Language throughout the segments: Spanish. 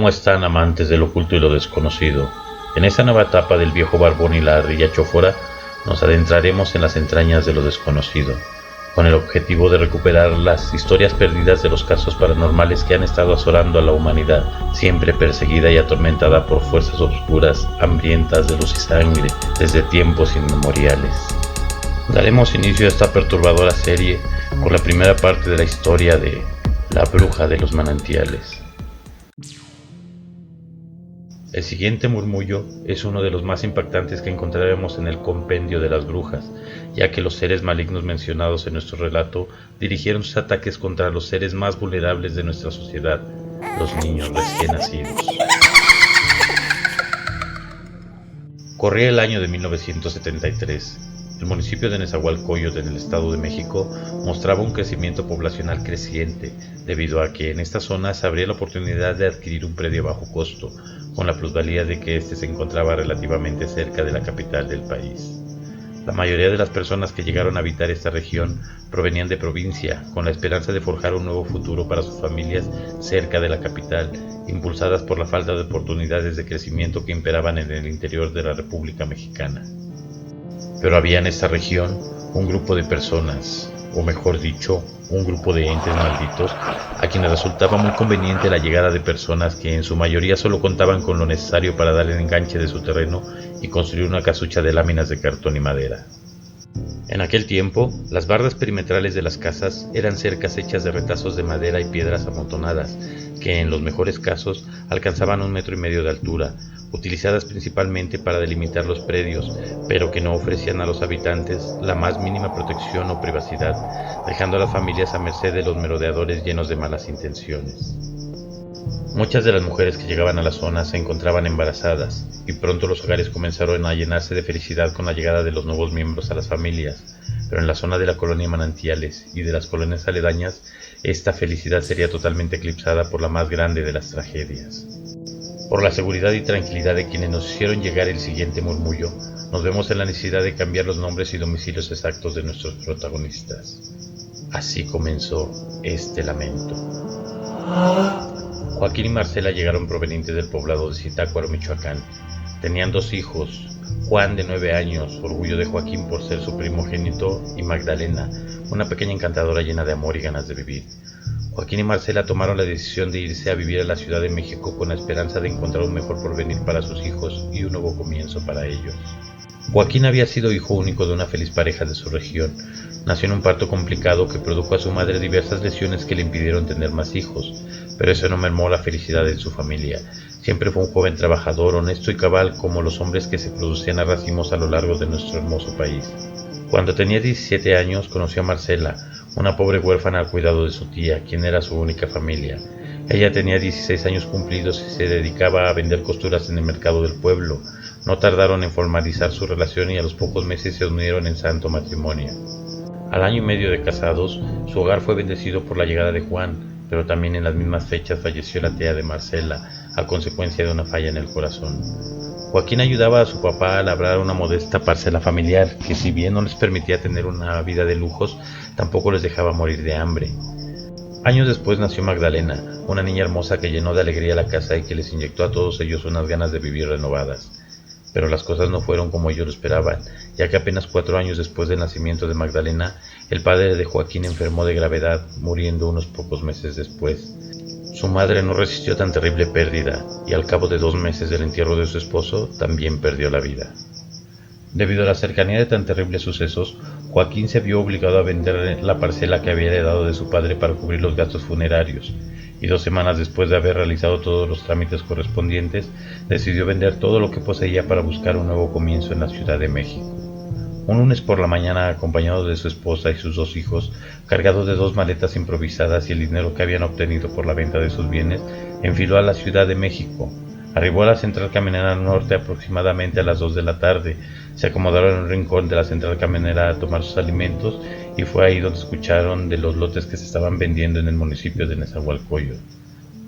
¿Cómo están, amantes del oculto y lo desconocido? En esta nueva etapa del viejo barbón y la ardilla chofora, nos adentraremos en las entrañas de lo desconocido, con el objetivo de recuperar las historias perdidas de los casos paranormales que han estado azorando a la humanidad, siempre perseguida y atormentada por fuerzas oscuras, hambrientas de luz y sangre, desde tiempos inmemoriales. Daremos inicio a esta perturbadora serie con la primera parte de la historia de La Bruja de los Manantiales. El siguiente murmullo es uno de los más impactantes que encontraremos en el compendio de las brujas, ya que los seres malignos mencionados en nuestro relato dirigieron sus ataques contra los seres más vulnerables de nuestra sociedad, los niños recién nacidos. Corría el año de 1973. El municipio de Nezahualcóyotl, en el Estado de México, mostraba un crecimiento poblacional creciente, debido a que en esta zona se abría la oportunidad de adquirir un predio a bajo costo, con la plusvalía de que éste se encontraba relativamente cerca de la capital del país. La mayoría de las personas que llegaron a habitar esta región provenían de provincia, con la esperanza de forjar un nuevo futuro para sus familias cerca de la capital, impulsadas por la falta de oportunidades de crecimiento que imperaban en el interior de la República Mexicana. Pero había en esta región un grupo de personas, o mejor dicho, un grupo de entes malditos, a quienes resultaba muy conveniente la llegada de personas que en su mayoría solo contaban con lo necesario para dar el enganche de su terreno y construir una casucha de láminas de cartón y madera. En aquel tiempo, las bardas perimetrales de las casas eran cercas hechas de retazos de madera y piedras amontonadas, que en los mejores casos alcanzaban 1,5 metros de altura, utilizadas principalmente para delimitar los predios, pero que no ofrecían a los habitantes la más mínima protección o privacidad, dejando a las familias a merced de los merodeadores llenos de malas intenciones. Muchas de las mujeres que llegaban a la zona se encontraban embarazadas, y pronto los hogares comenzaron a llenarse de felicidad con la llegada de los nuevos miembros a las familias, pero en la zona de la colonia Manantiales y de las colonias aledañas, esta felicidad sería totalmente eclipsada por la más grande de las tragedias. Por la seguridad y tranquilidad de quienes nos hicieron llegar el siguiente murmullo, nos vemos en la necesidad de cambiar los nombres y domicilios exactos de nuestros protagonistas. Así comenzó este lamento. Joaquín y Marcela llegaron provenientes del poblado de Zitácuaro, Michoacán. Tenían 2 hijos, Juan, de 9 años, orgullo de Joaquín por ser su primogénito, y Magdalena, una pequeña encantadora llena de amor y ganas de vivir. Joaquín y Marcela tomaron la decisión de irse a vivir a la Ciudad de México con la esperanza de encontrar un mejor porvenir para sus hijos y un nuevo comienzo para ellos. Joaquín había sido hijo único de una feliz pareja de su región. Nació en un parto complicado que produjo a su madre diversas lesiones que le impidieron tener más hijos, pero eso no mermó la felicidad en su familia. Siempre fue un joven trabajador, honesto y cabal, como los hombres que se producían a racimos a lo largo de nuestro hermoso país. Cuando tenía 17 años conoció a Marcela, una pobre huérfana al cuidado de su tía, quien era su única familia. Ella tenía 16 años cumplidos y se dedicaba a vender costuras en el mercado del pueblo. No tardaron en formalizar su relación y a los pocos meses se unieron en santo matrimonio. Al año y medio de casados, su hogar fue bendecido por la llegada de Juan, pero también en las mismas fechas falleció la tía de Marcela, a consecuencia de una falla en el corazón. Joaquín ayudaba a su papá a labrar una modesta parcela familiar, que si bien no les permitía tener una vida de lujos, tampoco les dejaba morir de hambre. Años después nació Magdalena, una niña hermosa que llenó de alegría la casa y que les inyectó a todos ellos unas ganas de vivir renovadas. Pero las cosas no fueron como ellos lo esperaban, ya que apenas 4 años después del nacimiento de Magdalena, el padre de Joaquín enfermó de gravedad, muriendo unos pocos meses después. Su madre no resistió tan terrible pérdida, y al cabo de 2 meses del entierro de su esposo, también perdió la vida. Debido a la cercanía de tan terribles sucesos, Joaquín se vio obligado a vender la parcela que había heredado de su padre para cubrir los gastos funerarios, y 2 semanas después de haber realizado todos los trámites correspondientes, decidió vender todo lo que poseía para buscar un nuevo comienzo en la Ciudad de México. Un lunes por la mañana, acompañado de su esposa y sus 2 hijos, cargado de 2 maletas improvisadas y el dinero que habían obtenido por la venta de sus bienes, enfiló a la Ciudad de México. Arribó a la central camionera norte aproximadamente a las 2 de la tarde, se acomodaron en un rincón de la central camionera a tomar sus alimentos y fue ahí donde escucharon de los lotes que se estaban vendiendo en el municipio de Nezahualcóyotl.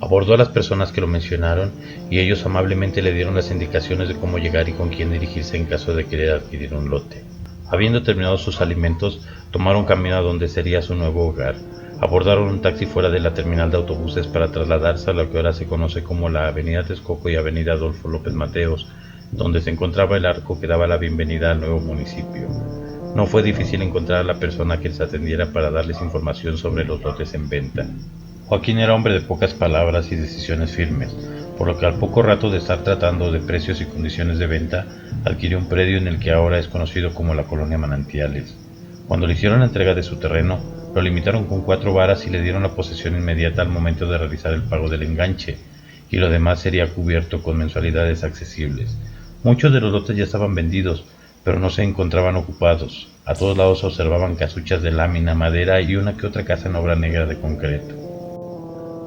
Abordó a las personas que lo mencionaron y ellos amablemente le dieron las indicaciones de cómo llegar y con quién dirigirse en caso de querer adquirir un lote. Habiendo terminado sus alimentos, tomaron camino a donde sería su nuevo hogar. Abordaron un taxi fuera de la terminal de autobuses para trasladarse a lo que ahora se conoce como la Avenida Texcoco y Avenida Adolfo López Mateos, donde se encontraba el arco que daba la bienvenida al nuevo municipio. No fue difícil encontrar a la persona que les atendiera para darles información sobre los lotes en venta. Joaquín era hombre de pocas palabras y decisiones firmes, por lo que al poco rato de estar tratando de precios y condiciones de venta, adquirió un predio en el que ahora es conocido como la Colonia Manantiales. Cuando le hicieron la entrega de su terreno, lo limitaron con 4 varas y le dieron la posesión inmediata al momento de realizar el pago del enganche, y lo demás sería cubierto con mensualidades accesibles. Muchos de los lotes ya estaban vendidos, pero no se encontraban ocupados. A todos lados se observaban casuchas de lámina, madera y una que otra casa en obra negra de concreto.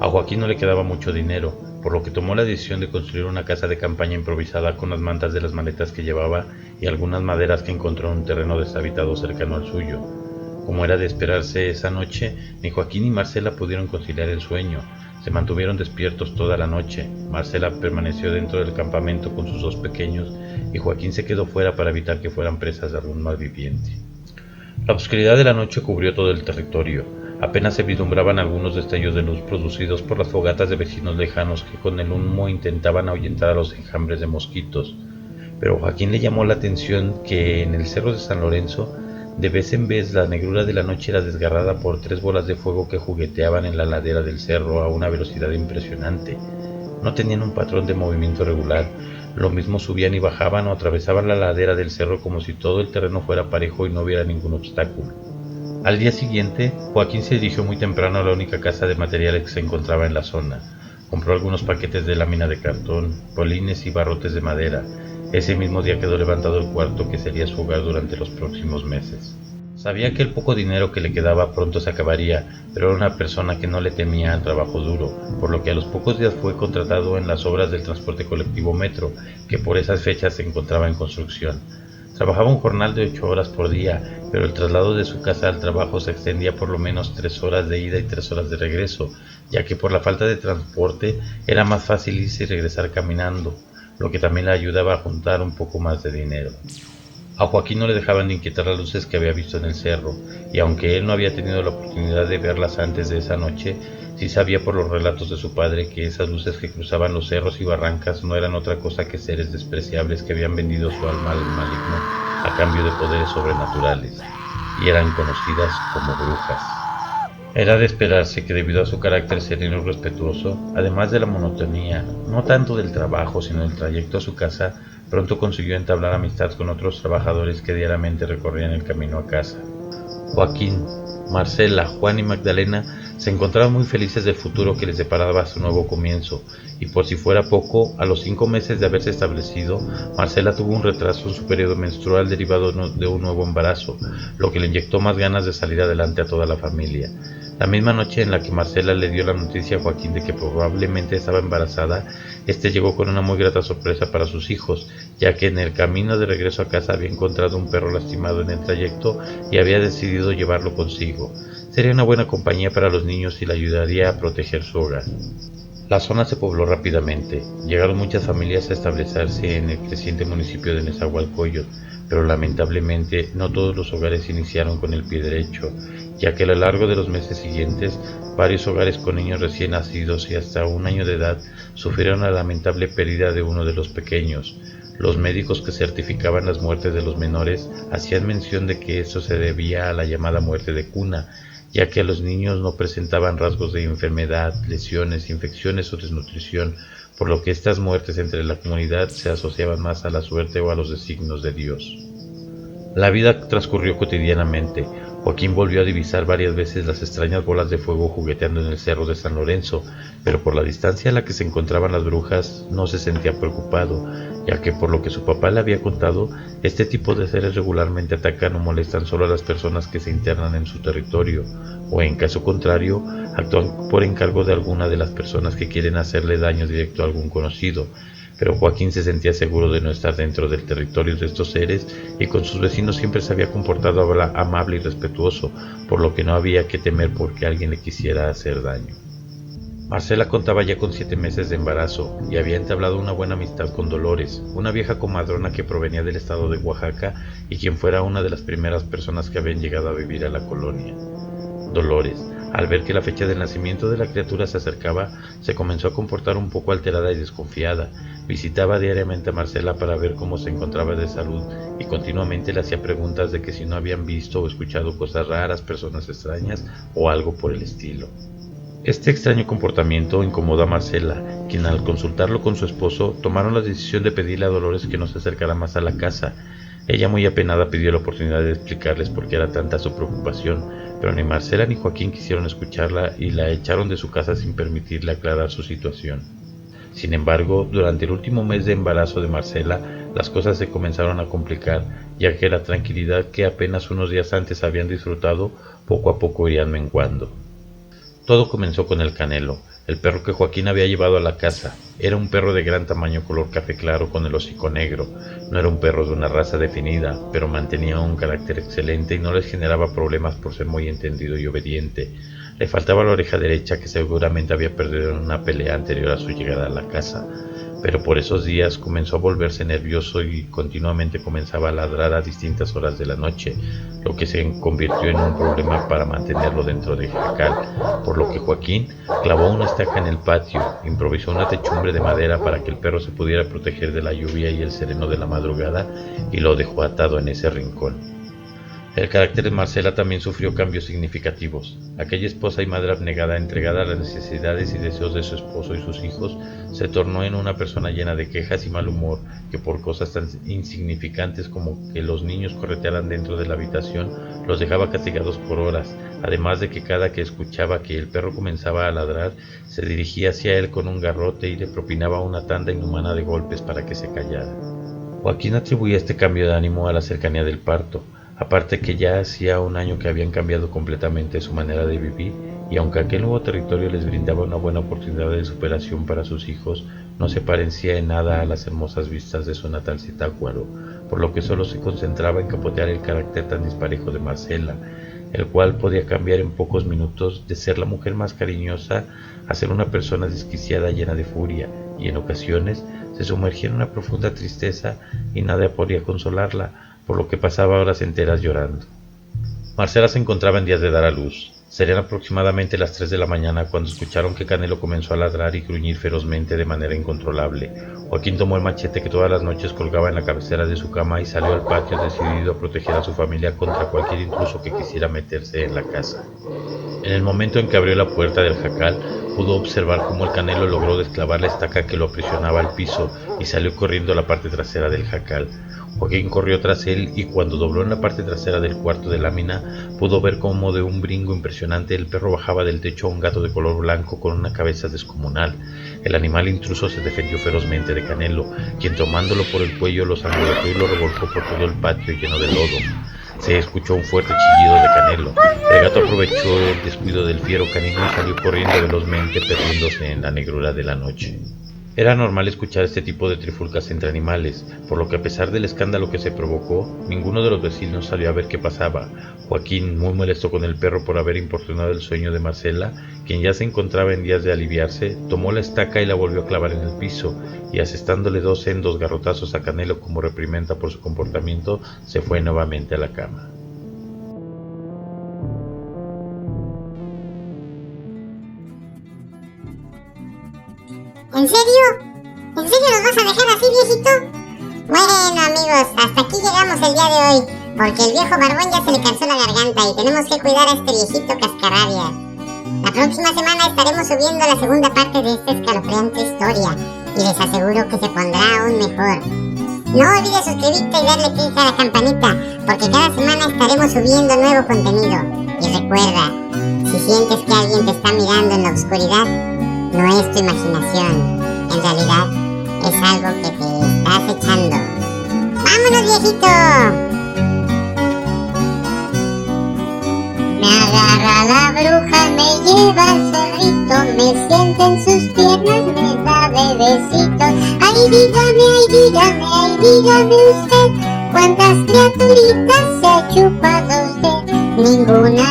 A Joaquín no le quedaba mucho dinero, por lo que tomó la decisión de construir una casa de campaña improvisada con las mantas de las maletas que llevaba y algunas maderas que encontró en un terreno deshabitado cercano al suyo. Como era de esperarse, esa noche, ni Joaquín ni Marcela pudieron conciliar el sueño. Se mantuvieron despiertos toda la noche. Marcela permaneció dentro del campamento con sus 2 pequeños y Joaquín se quedó fuera para evitar que fueran presas de algún malviviente. La oscuridad de la noche cubrió todo el territorio. Apenas se vislumbraban algunos destellos de luz producidos por las fogatas de vecinos lejanos que con el humo intentaban ahuyentar a los enjambres de mosquitos. Pero Joaquín le llamó la atención que en el cerro de San Lorenzo, de vez en vez, la negrura de la noche era desgarrada por 3 bolas de fuego que jugueteaban en la ladera del cerro a una velocidad impresionante. No tenían un patrón de movimiento regular, lo mismo subían y bajaban o atravesaban la ladera del cerro como si todo el terreno fuera parejo y no hubiera ningún obstáculo. Al día siguiente, Joaquín se dirigió muy temprano a la única casa de materiales que se encontraba en la zona. Compró algunos paquetes de lámina de cartón, polines y barrotes de madera. Ese mismo día quedó levantado el cuarto que sería su hogar durante los próximos meses. Sabía que el poco dinero que le quedaba pronto se acabaría, pero era una persona que no le temía al trabajo duro, por lo que a los pocos días fue contratado en las obras del transporte colectivo Metro, que por esas fechas se encontraba en construcción. Trabajaba un jornal de 8 horas por día, pero el traslado de su casa al trabajo se extendía por lo menos 3 horas de ida y 3 horas de regreso, ya que por la falta de transporte era más fácil irse y regresar caminando, lo que también le ayudaba a juntar un poco más de dinero. A Joaquín no le dejaban de inquietar las luces que había visto en el cerro, y aunque él no había tenido la oportunidad de verlas antes de esa noche, sí sabía por los relatos de su padre que esas luces que cruzaban los cerros y barrancas no eran otra cosa que seres despreciables que habían vendido su alma al maligno a cambio de poderes sobrenaturales, y eran conocidas como brujas. Era de esperarse que debido a su carácter sereno y respetuoso, además de la monotonía, no tanto del trabajo sino del trayecto a su casa, pronto consiguió entablar amistad con otros trabajadores que diariamente recorrían el camino a casa. Joaquín, Marcela, Juan y Magdalena se encontraban muy felices del futuro que les deparaba su nuevo comienzo, y por si fuera poco, a los 5 meses de haberse establecido, Marcela tuvo un retraso en su periodo menstrual derivado de un nuevo embarazo, lo que le inyectó más ganas de salir adelante a toda la familia. La misma noche en la que Marcela le dio la noticia a Joaquín de que probablemente estaba embarazada, este llegó con una muy grata sorpresa para sus hijos, ya que en el camino de regreso a casa había encontrado un perro lastimado en el trayecto y había decidido llevarlo consigo. Sería una buena compañía para los niños y le ayudaría a proteger su hogar. La zona se pobló rápidamente. Llegaron muchas familias a establecerse en el creciente municipio de Nezahualcóyotl, pero lamentablemente no todos los hogares iniciaron con el pie derecho, ya que a lo largo de los meses siguientes, varios hogares con niños recién nacidos y hasta 1 año de edad sufrieron la lamentable pérdida de uno de los pequeños. Los médicos que certificaban las muertes de los menores hacían mención de que eso se debía a la llamada muerte de cuna, ya que a los niños no presentaban rasgos de enfermedad, lesiones, infecciones o desnutrición, por lo que estas muertes entre la comunidad se asociaban más a la suerte o a los designios de Dios. La vida transcurrió cotidianamente. Joaquín volvió a divisar varias veces las extrañas bolas de fuego jugueteando en el cerro de San Lorenzo, pero por la distancia a la que se encontraban las brujas no se sentía preocupado, ya que por lo que su papá le había contado, este tipo de seres regularmente atacan o molestan solo a las personas que se internan en su territorio, o en caso contrario, actúan por encargo de alguna de las personas que quieren hacerle daño directo a algún conocido. Pero Joaquín se sentía seguro de no estar dentro del territorio de estos seres y con sus vecinos siempre se había comportado amable y respetuoso, por lo que no había que temer porque alguien le quisiera hacer daño. Marcela contaba ya con 7 meses de embarazo y había entablado una buena amistad con Dolores, una vieja comadrona que provenía del estado de Oaxaca y quien fuera una de las primeras personas que habían llegado a vivir a la colonia. Dolores, Al ver que la fecha del nacimiento de la criatura se acercaba, se comenzó a comportar un poco alterada y desconfiada. Visitaba diariamente a Marcela para ver cómo se encontraba de salud y continuamente le hacía preguntas de que si no habían visto o escuchado cosas raras, personas extrañas o algo por el estilo. Este extraño comportamiento incomodó a Marcela, quien al consultarlo con su esposo tomaron la decisión de pedirle a Dolores que no se acercara más a la casa. Ella, muy apenada, pidió la oportunidad de explicarles por qué era tanta su preocupación, pero ni Marcela ni Joaquín quisieron escucharla y la echaron de su casa sin permitirle aclarar su situación. Sin embargo, durante el último mes de embarazo de Marcela, las cosas se comenzaron a complicar, ya que la tranquilidad que apenas unos días antes habían disfrutado, poco a poco irían menguando. Todo comenzó con el Canelo, el perro que Joaquín había llevado a la casa. Era un perro de gran tamaño color café claro con el hocico negro. No era un perro de una raza definida, pero mantenía un carácter excelente y no les generaba problemas por ser muy entendido y obediente. Le faltaba la oreja derecha que seguramente había perdido en una pelea anterior a su llegada a la casa. Pero por esos días comenzó a volverse nervioso y continuamente comenzaba a ladrar a distintas horas de la noche, lo que se convirtió en un problema para mantenerlo dentro del jacal, por lo que Joaquín clavó una estaca en el patio, improvisó una techumbre de madera para que el perro se pudiera proteger de la lluvia y el sereno de la madrugada y lo dejó atado en ese rincón. El carácter de Marcela también sufrió cambios significativos. Aquella esposa y madre abnegada, entregada a las necesidades y deseos de su esposo y sus hijos, se tornó en una persona llena de quejas y mal humor, que por cosas tan insignificantes como que los niños corretearan dentro de la habitación, los dejaba castigados por horas, además de que cada que escuchaba que el perro comenzaba a ladrar, se dirigía hacia él con un garrote y le propinaba una tanda inhumana de golpes para que se callara. Joaquín atribuía este cambio de ánimo a la cercanía del parto. Aparte que ya hacía un año que habían cambiado completamente su manera de vivir y aunque aquel nuevo territorio les brindaba una buena oportunidad de superación para sus hijos, no se parecía en nada a las hermosas vistas de su natal Zitácuaro, por lo que solo se concentraba en capotear el carácter tan disparejo de Marcela, el cual podía cambiar en pocos minutos de ser la mujer más cariñosa a ser una persona desquiciada llena de furia, y en ocasiones se sumergía en una profunda tristeza y nada podía consolarla, por lo que pasaba horas enteras llorando. Marcela se encontraba en días de dar a luz. Serían aproximadamente las 3 de la mañana cuando escucharon que Canelo comenzó a ladrar y gruñir ferozmente de manera incontrolable. Joaquín tomó el machete que todas las noches colgaba en la cabecera de su cama y salió al patio decidido a proteger a su familia contra cualquier intruso que quisiera meterse en la casa. En el momento en que abrió la puerta del jacal, pudo observar cómo el Canelo logró desclavar la estaca que lo aprisionaba al piso y salió corriendo a la parte trasera del jacal. Joaquín corrió tras él y cuando dobló en la parte trasera del cuarto de lámina, pudo ver cómo de un brinco impresionante el perro bajaba del techo a un gato de color blanco con una cabeza descomunal. El animal intruso se defendió ferozmente de Canelo, quien tomándolo por el cuello lo sangoloteó y lo revolcó por todo el patio lleno de lodo. Se escuchó un fuerte chillido de Canelo. El gato aprovechó el descuido del fiero canino y salió corriendo velozmente, perdiéndose en la negrura de la noche. Era normal escuchar este tipo de trifulcas entre animales, por lo que a pesar del escándalo que se provocó, ninguno de los vecinos salió a ver qué pasaba. Joaquín, muy molesto con el perro por haber importunado el sueño de Marcela, quien ya se encontraba en días de aliviarse, tomó la estaca y la volvió a clavar en el piso, y asestándole 2 sendos garrotazos a Canelo como reprimenda por su comportamiento, se fue nuevamente a la cama. ¿En serio? ¿En serio nos vas a dejar así, viejito? Bueno, amigos, hasta aquí llegamos el día de hoy, porque el viejo barbón ya se le cansó la garganta y tenemos que cuidar a este viejito cascarrabias. La próxima semana estaremos subiendo la segunda parte de esta escalofriante historia y les aseguro que se pondrá aún mejor. No olvides suscribirte y darle clic a la campanita, porque cada semana estaremos subiendo nuevo contenido. Y recuerda, si sientes que alguien te está mirando en la oscuridad, no es tu imaginación, en realidad es algo que te está acechando. ¡Vámonos, viejito! Me agarra la bruja, me lleva al cerrito, me sienta en sus piernas, me da bebecitos. Ay, dígame usted, ¿cuántas criaturitas se ha chupado usted? Ninguna,